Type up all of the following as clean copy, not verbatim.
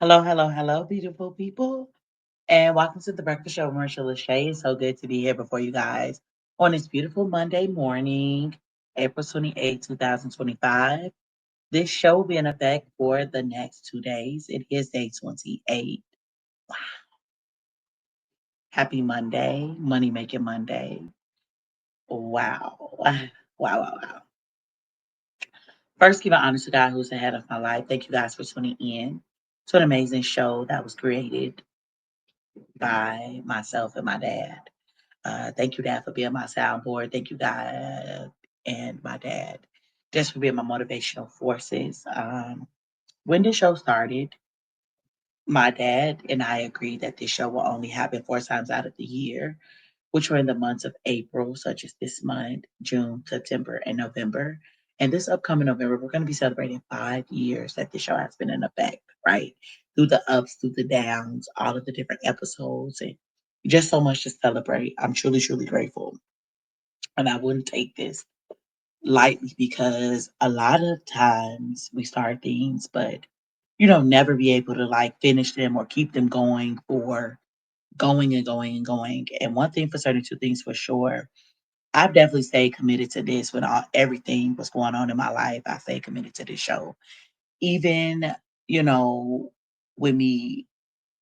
Hello, hello, hello, beautiful people, and welcome to the Breakfast Show with Marisha LaShay. It's so good to be here before you guys on this beautiful Monday morning, April 28th, 2025. This show will be in effect for the next 2 days. It is day 28. Wow. Happy Monday, Money Making Monday. Wow. Wow, wow, wow. First, give an honor to God who's ahead of my life. Thank you guys for tuning in to an amazing show that was created by myself and my dad. Thank you, Dad, for being my soundboard. Thank you, God, and my dad, just for being my motivational forces. When the show started, my dad and I agreed that this show will only happen 4 times out of the year, which were in the months of April, such as this month, June, September, and November. And this upcoming November, we're going to be celebrating 5 years that the show has been in effect, right? Through the ups, through the downs, all of the different episodes, and just so much to celebrate. I'm truly, truly grateful. And I wouldn't take this lightly because a lot of times we start things, but never be able to like finish them or keep them going for going and going and going. And one thing for certain, two things for sure. I've definitely stayed committed to this when everything was going on in my life. I stayed committed to this show. Even, you know, with me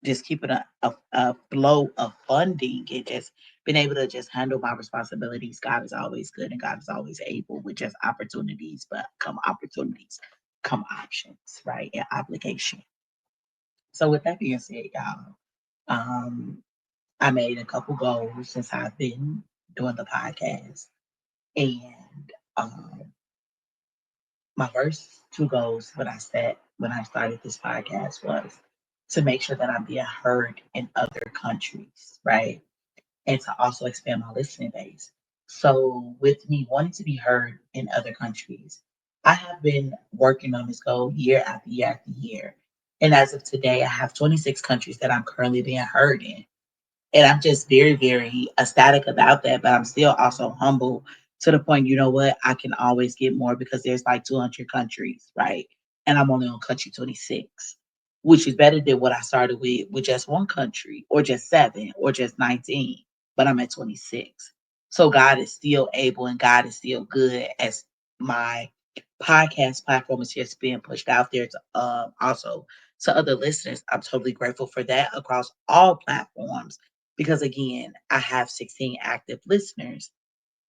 just keeping a flow of funding and just being able to just handle my responsibilities. God is always good and God is always able with just opportunities, but come opportunities, come options, right? And obligation. So with that being said, y'all, um, I made a couple goals since I've been doing the podcast. And my first two goals when I set when I started this podcast was to make sure that I'm being heard in other countries, right? And to also expand my listening base. So, with me wanting to be heard in other countries, I have been working on this goal year after year after year. And as of today, I have 26 countries that I'm currently being heard in. And I'm just very, very ecstatic about that. But I'm still also humble to the point, you know what? I can always get more because there's like 200 countries, right? And I'm only on country 26, which is better than what I started with just one country or just seven or just 19. But I'm at 26. So God is still able and God is still good as my podcast platform is just being pushed out there to also to other listeners. I'm totally grateful for that across all platforms because again, I have 16 active listeners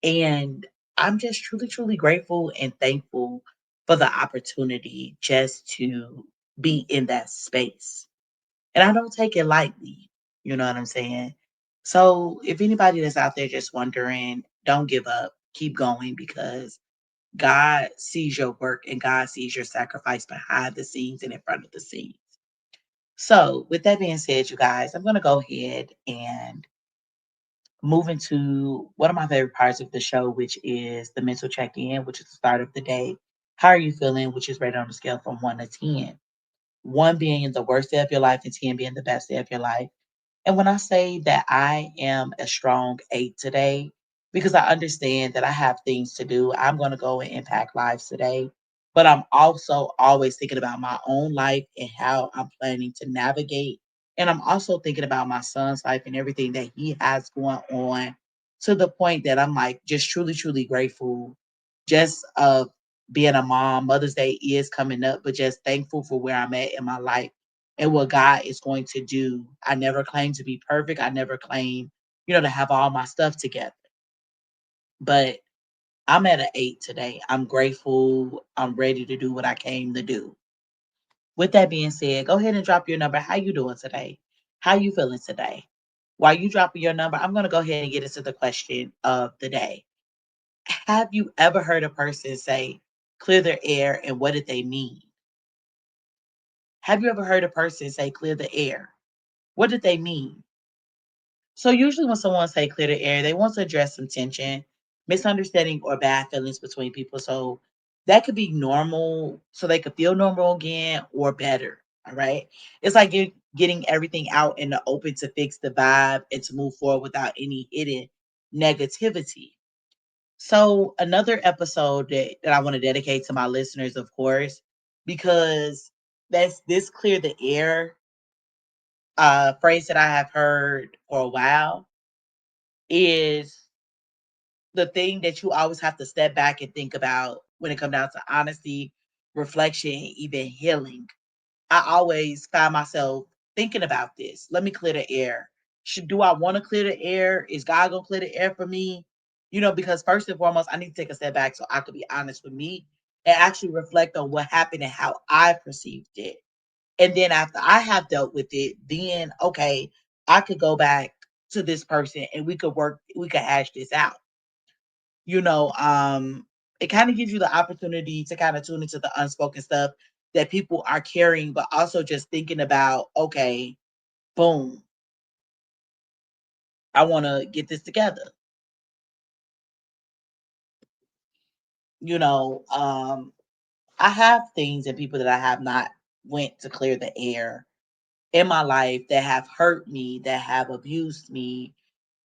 and I'm just truly, truly grateful and thankful for the opportunity just to be in that space. And I don't take it lightly. You know what I'm saying? So if anybody that's out there just wondering, don't give up. Keep going because God sees your work and God sees your sacrifice behind the scenes and in front of the scenes. So, with that being said, you guys, I'm going to go ahead and move into one of my favorite parts of the show, which is the mental check in, which is the start of the day. How are you feeling? Which is rated on a scale from 1 to 10. 1 being the worst day of your life and 10 being the best day of your life. And when I say that I am a strong 8 today, because I understand that I have things to do, I'm going to go and impact lives today. But I'm also always thinking about my own life and how I'm planning to navigate. And I'm also thinking about my son's life and everything that he has going on to the point that I'm like just truly, truly grateful just of being a mom. Mother's Day is coming up, but just thankful for where I'm at in my life and what God is going to do. I never claim to be perfect. I never claim, to have all my stuff together. But I'm at an 8 today. I'm grateful. I'm ready to do what I came to do. With that being said, go ahead and drop your number. How you doing today? How you feeling today? While you dropping your number, I'm going to go ahead and get into the question of the day. Have you ever heard a person say, clear their air, and what did they mean? Have you ever heard a person say, clear the air? What did they mean? So usually when someone say clear the air, they want to address some tension, misunderstanding, or bad feelings between people. So that could be normal, so they could feel normal again or better. All right. It's like getting everything out in the open to fix the vibe and to move forward without any hidden negativity. So another episode that I want to dedicate to my listeners, of course, because that's this clear the air. phrase that I have heard for a while is the thing that you always have to step back and think about when it comes down to honesty, reflection, and even healing. I always find myself thinking about this. Let me clear the air. Do I want to clear the air? Is God gonna clear the air for me? Because first and foremost, I need to take a step back so I could be honest with me and actually reflect on what happened and how I perceived it. And then after I have dealt with it, then okay, I could go back to this person and we could hash this out. you know, um, it kind of gives you the opportunity to kind of tune into the unspoken stuff that people are carrying, but also just thinking about, okay, boom, I want to get this together. You know, I have things and people that I have not went to clear the air in my life that have hurt me, that have abused me.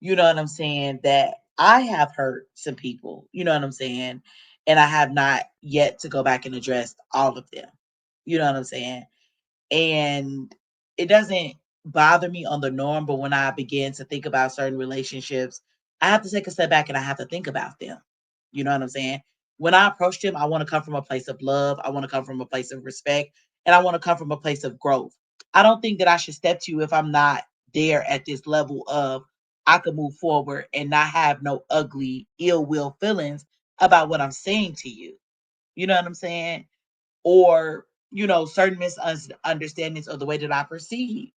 You know what I'm saying? That I have hurt some people. You know what I'm saying? And I have not yet to go back and address all of them. You know what I'm saying? And it doesn't bother me on the norm, but when I begin to think about certain relationships, I have to take a step back and I have to think about them. You know what I'm saying? When I approach them, I want to come from a place of love. I want to come from a place of respect, and I want to come from a place of growth. I don't think that I should step to you if I'm not there at this level of I could move forward and not have no ugly, ill will feelings about what I'm saying to you. You know what I'm saying? Or certain misunderstandings of the way that I perceive.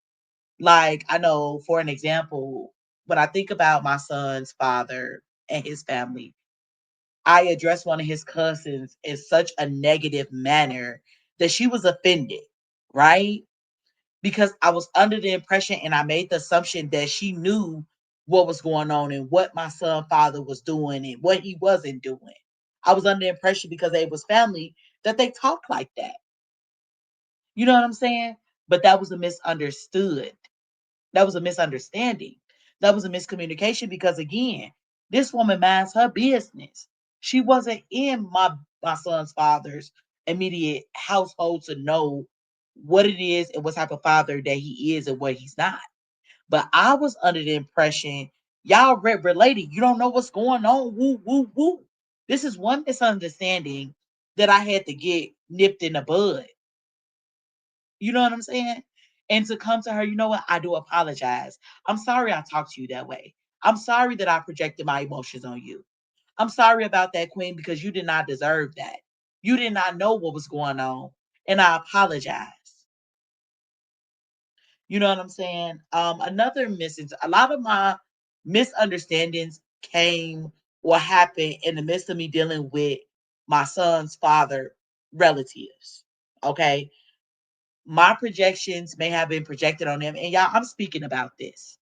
Like, I know, for an example, when I think about my son's father and his family, I addressed one of his cousins in such a negative manner that she was offended, right? Because I was under the impression and I made the assumption that she knew what was going on and what my son father was doing and what he wasn't doing. I was under the impression because they was family that they talked like that. You know what I'm saying? But that was a misunderstood. That was a misunderstanding. That was a miscommunication because again, this woman minds her business. She wasn't in my son's father's immediate household to know what it is and what type of father that he is and what he's not. But I was under the impression y'all related. You don't know what's going on. Woo, woo, woo. This is one misunderstanding that I had to get nipped in the bud. You know what I'm saying? And to come to her, you know what? I do apologize. I'm sorry I talked to you that way. I'm sorry that I projected my emotions on you. I'm sorry about that, Queen, because you did not deserve that. You did not know what was going on. And I apologize. You know what I'm saying? A lot of my misunderstandings came or happened in the midst of me dealing with my son's father relatives. Okay. My projections may have been projected on them. And y'all, I'm speaking about this.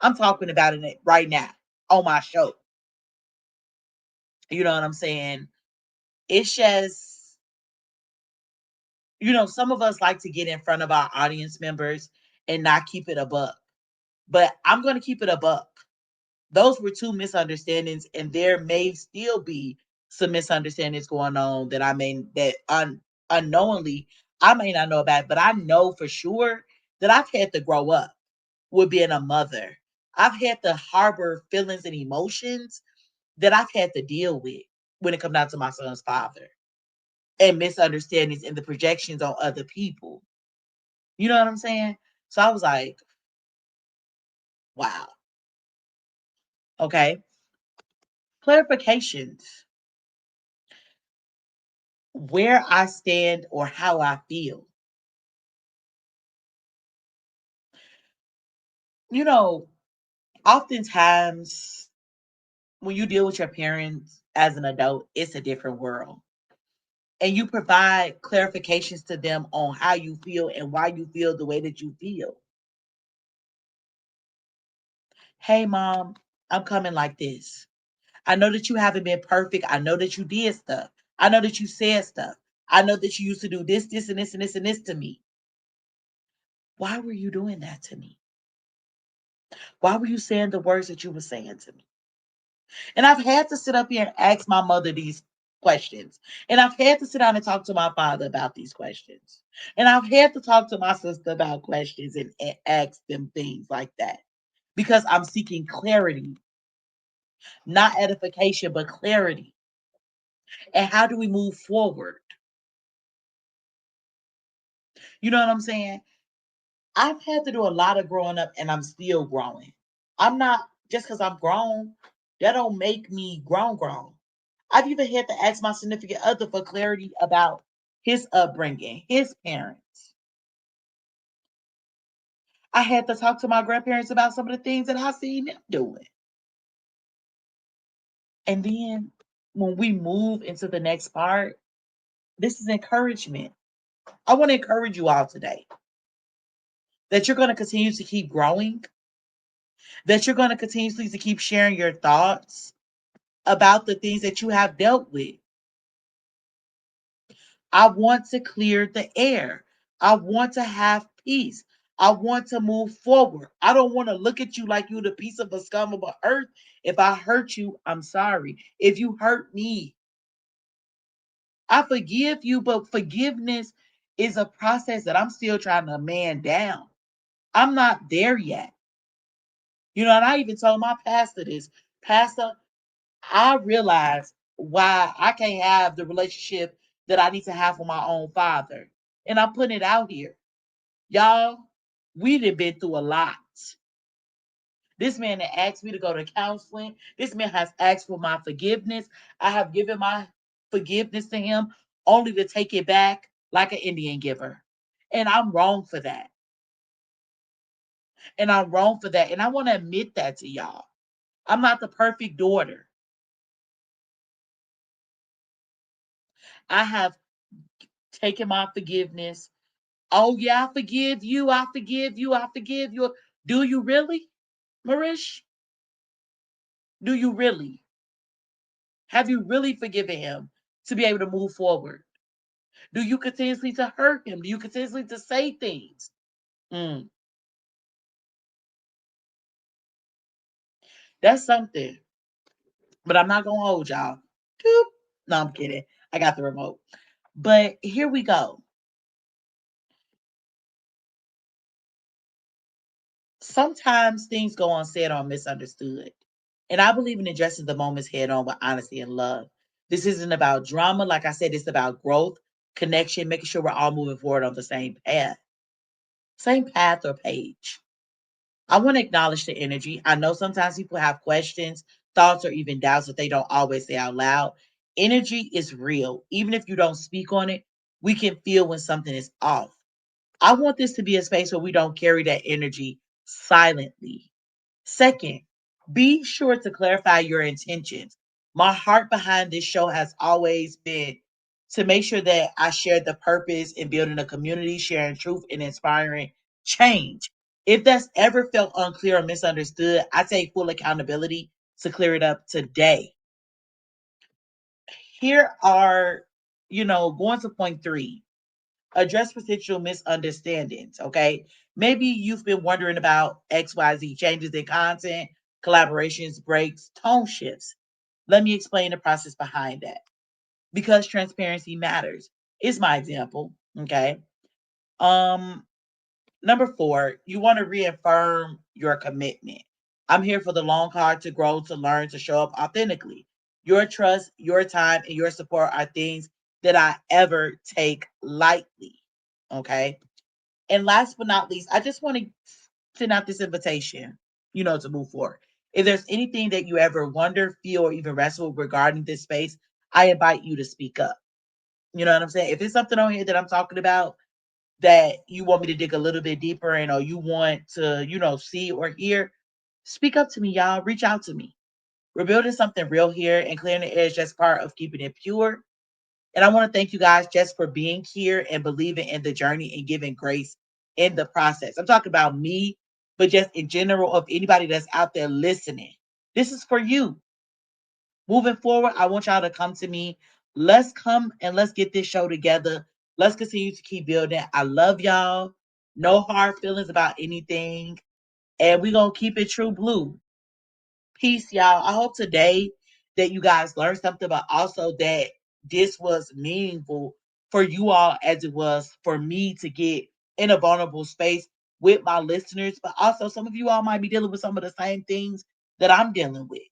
I'm talking about it right now on my show. You know what I'm saying? It's just, some of us like to get in front of our audience members and not keep it a buck. But I'm going to keep it a buck. Those were two misunderstandings, and there may still be some misunderstandings going on that unknowingly I may not know about, but I know for sure that I've had to grow up with being a mother. I've had to harbor feelings and emotions that I've had to deal with when it comes down to my son's father and misunderstandings and the projections on other people. You know what I'm saying? So I was like, wow. Okay. Clarifications. Where I stand or how I feel. You know, oftentimes when you deal with your parents as an adult, it's a different world. And you provide clarifications to them on how you feel and why you feel the way that you feel. Hey, mom, I'm coming like this. I know that you haven't been perfect. I know that you did stuff. I know that you said stuff. I know that you used to do this, this, and this, and this, and this to me. Why were you doing that to me? Why were you saying the words that you were saying to me? And I've had to sit up here and ask my mother these questions. And I've had to sit down and talk to my father about these questions. And I've had to talk to my sister about questions and ask them things like that because I'm seeking clarity, not edification, but clarity. And how do we move forward? You know what I'm saying? I've had to do a lot of growing up and I'm still growing. I'm not just because I'm grown, that don't make me grown. I've even had to ask my significant other for clarity about his upbringing, his parents. I had to talk to my grandparents about some of the things that I seen them doing. And then when we move into the next part, this is encouragement. I want to encourage you all today that you're going to continue to keep growing, that you're going to continuously to keep sharing your thoughts about the things that you have dealt with. I want to clear the air. I want to have peace. I want to move forward. I don't want to look at you like you're the piece of a scum of a earth. If I hurt you, I'm sorry. If you hurt me, I forgive you, but forgiveness is a process that I'm still trying to man down. I'm not there yet. You know, and I even told my pastor this. Pastor, I realize why I can't have the relationship that I need to have with my own father. And I'm putting it out here. Y'all, we done been through a lot. This man that asked me to go to counseling. This man has asked for my forgiveness. I have given my forgiveness to him only to take it back like an Indian giver. And I'm wrong for that. And I'm wrong for that. And I want to admit that to y'all. I'm not the perfect daughter. I have taken my forgiveness. Oh, yeah, I forgive you. I forgive you. I forgive you. Do you really, Marish? Do you really? Have you really forgiven him to be able to move forward? Do you continuously to hurt him? Do you continuously to say things? Mm, that's something. But I'm not gonna hold y'all. Doop. No, I'm kidding. I got the remote. But here we go. Sometimes things go unsaid or misunderstood. And I believe in addressing the moments head on with honesty and love. This isn't about drama. Like I said, it's about growth, connection, making sure we're all moving forward on the same path or page. I want to acknowledge the energy. I know sometimes people have questions, thoughts, or even doubts that they don't always say out loud. Energy is real. Even if you don't speak on it, we can feel when something is off. I want this to be a space where we don't carry that energy silently. Second, be sure to clarify your intentions. My heart behind this show has always been to make sure that I share the purpose in building a community, sharing truth, and inspiring change. If that's ever felt unclear or misunderstood, I take full accountability to clear it up today. Here are, going to point three, address potential misunderstandings. Okay. Maybe you've been wondering about XYZ changes in content, collaborations, breaks, tone shifts. Let me explain the process behind that because transparency matters. Is my example. Okay. Um, Number four, you want to reaffirm your commitment. I'm here for the long haul to grow, to learn, to show up authentically. Your trust, your time, and your support are things that I ever take lightly. Okay. And last but not least, I just want to send out this invitation, to move forward. If there's anything that you ever wonder, feel, or even wrestle regarding this space, I invite you to speak up. You know what I'm saying? If it's something on here that I'm talking about that you want me to dig a little bit deeper in, or you want to, see or hear, speak up to me, y'all. Reach out to me. We're building something real here, and clearing the air is just part of keeping it pure. And I want to thank you guys just for being here and believing in the journey and giving grace in the process. I'm talking about me, but just in general, of anybody that's out there listening. This is for you. Moving forward, I want y'all to come to me. Let's come and let's get this show together. Let's continue to keep building. I love y'all. No hard feelings about anything. And we're going to keep it true blue. Peace, y'all. I hope today that you guys learned something, but also that this was meaningful for you all as it was for me to get in a vulnerable space with my listeners. But also, some of you all might be dealing with some of the same things that I'm dealing with.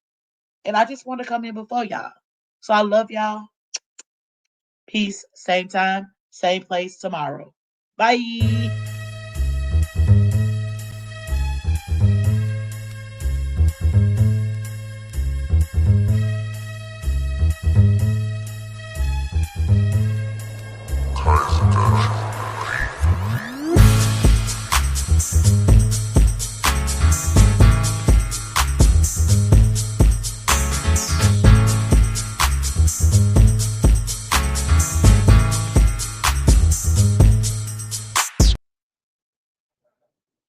And I just want to come in before y'all. So I love y'all. Peace. Same time, same place tomorrow. Bye.